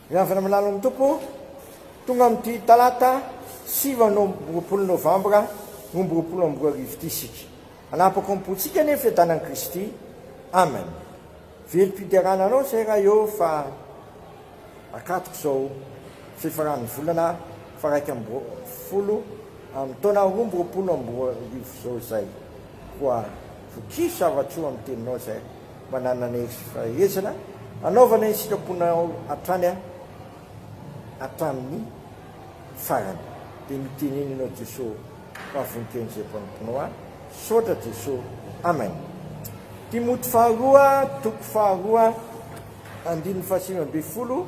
Miavana malala amin'ny tompo tonga amin'ity talata 7 novambra 2020 ity isika. Anapaka ampotsika ny fiadanan'i Kristy. Amen. Velom-pidiarana anao zay raha eo fa akatoko zao fifaran'ny volana fa 1 amin'ny taona 2020 zao zay. Koa fokisy zavatro amin'ny teninao zay mananana fahaizana anaovana ny sitraponao hatramin'ny farany. Dia miteneny anao Jesosy fa voninken'izay mpanomponao sotra Jesosy. Amen. Timoty faharoa toko faharoa 5:20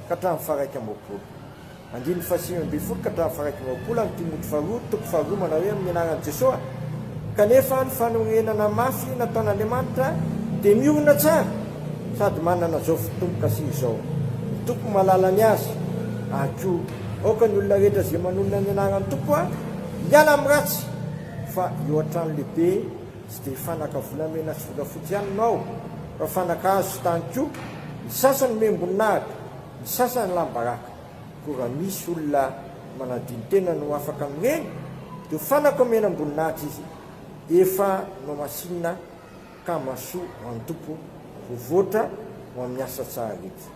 ka hatramin'ny 1:20. 5:20 ka hatramin'ny 1:20 amin'ny Timoty faharoa toko faharoa manao hoe amin'ny anaran'i Jesosy. Kanefa ny fanorenana mafy nataon'Andriamanitra dia miorina tsara sady manana zao fitomboka sy izao. Tompo malala ny azy ako aoka ny olona rehetra zay manonona ny anaran'ny tompo hiala amin'ny ratsy fa eo an-trano lehibe tsy dia fanaka volamena sy volafotsy ihany nao fa fanaka azo sy tany koa. Ny sasany membonahitra, ny sasany lambaraka. Koa raha misy olona manadiny tena no afaka amin'ireny dia fanaka mena amboninahitra izy efa no masinina ka masoa ho an'ny tompo vovoatra ho amin'ny asa tsara rehetra.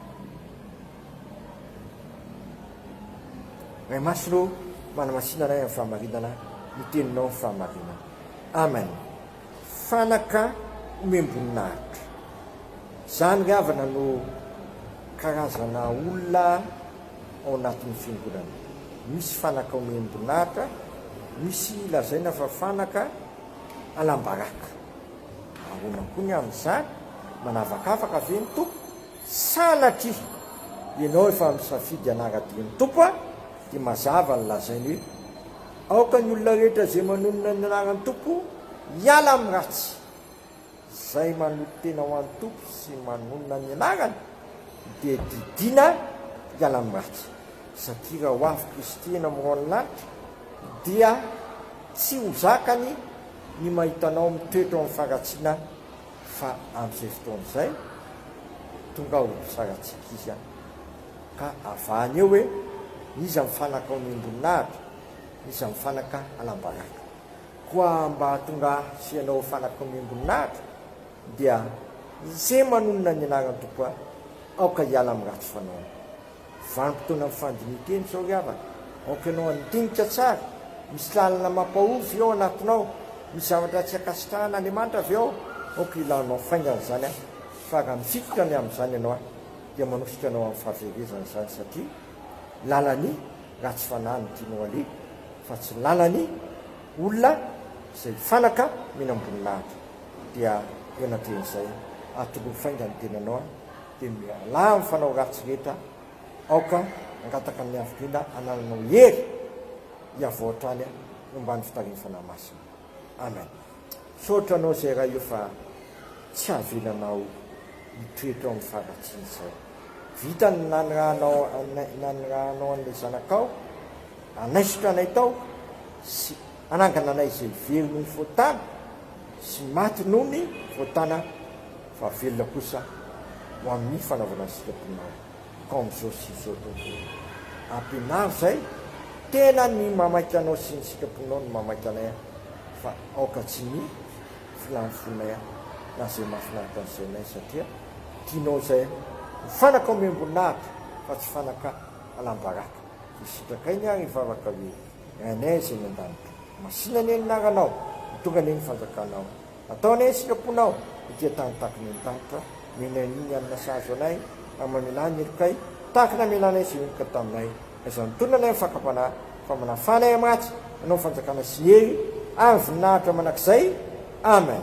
Ray masino manamasinana amin'ny fahamarinana ny teninao ny fahamarinana. Amen. Fanaka omem-boninahitra. Zany ravana no karazana olona ao anatin'ny fiangonana. Misy fanaka omem-boninahitra, misy lazaina fa fanaka alambaraka. Ahona koa ny amin'izany manavakavaka ve ny tompo salatry ianao efa misafidy anaradian'ny tompo dia mazava ny lazainy hoe aoka ny olona rehetra zay manonona ny anaran'ny tompo hiala amin'ny ratsy. Zay manoto tena ho an'ny tompo sy manonona ny anarany dia didina hiala amin'ny ratsy. Satria raha ho avy Kristy eny amin'ny rano lanitra dia tsy ho zakany ny mahitanao mitoetra amin'ny faratsiana fa amin'izay fotoan'izay tonga ho saratsika izy ka avahany eo hoe izy amin'ny fanaka omem-boninahitra, izy amin'ny fanaka alambaraka. Koa mba tonga sianao fanaka omem-boninahitra dia izay manonona ny anaran'ny tompo aoka hiala amin'ny ratsy fanao. Vanim-potoana amin'ny fandiniteny zao ry havana. Aoka ianao andinika tsara, misy lalana mampahovy ao anatinao, misy zavatra tsy akasitrahana Andriamanitra avy ao, aoka ilanao faingana zany fa raha mifikotra ny amin'izany ianao dia manosika anao amin'ny fahaverezana zany satria lalany ratsy fanahy ny tianao ale fa tsy lalany olona izay fanaka mena amboninahitra. Dia eo anatin'izay atoloha faingana ny tenanao dia miala amin'ny fanao ratsy rehetra aoka angataka amin'ny avokina anananao hery hiavoatrany nombany fitarian'ny fanahy masina. Amen. Sotra anao zay raha io fa tsy havelanao mitoetra amin'ny faratsiana izay. Vita ny nanirahanao an'ilay zanakao, anaisitra anay tao sy anangana anay izay velona ny voatana sy maty noho ny voatana fa velona kosa ho amin'ny fanaovana sitraponao ka amin'izao sy izao tontolo. Ampianary zay tena ny mamaika anao sy ny sitraponao ny mamaika anay fa aoka tsy ny filamfonay na zay mahafinaritra an'izay nay satria tianao zay fanaka omem-boninahitra fa tsy fanaka alambaraka. Isitraka iny ary vavaka hoe rainay zay ny an-danitra masinany anaranao mitonga ny fanjakanao ataonay sitraponao dia tanitahakany ny tanitra menaniny amina sahazo anay amamenany elokay tahaka namenanay zay onika taminay izany tonanay amin'ny fakapanahy fa manafanay amin'ny ratsy anao fanjakana sy ny hery ary voninahitra manakizay. Amen.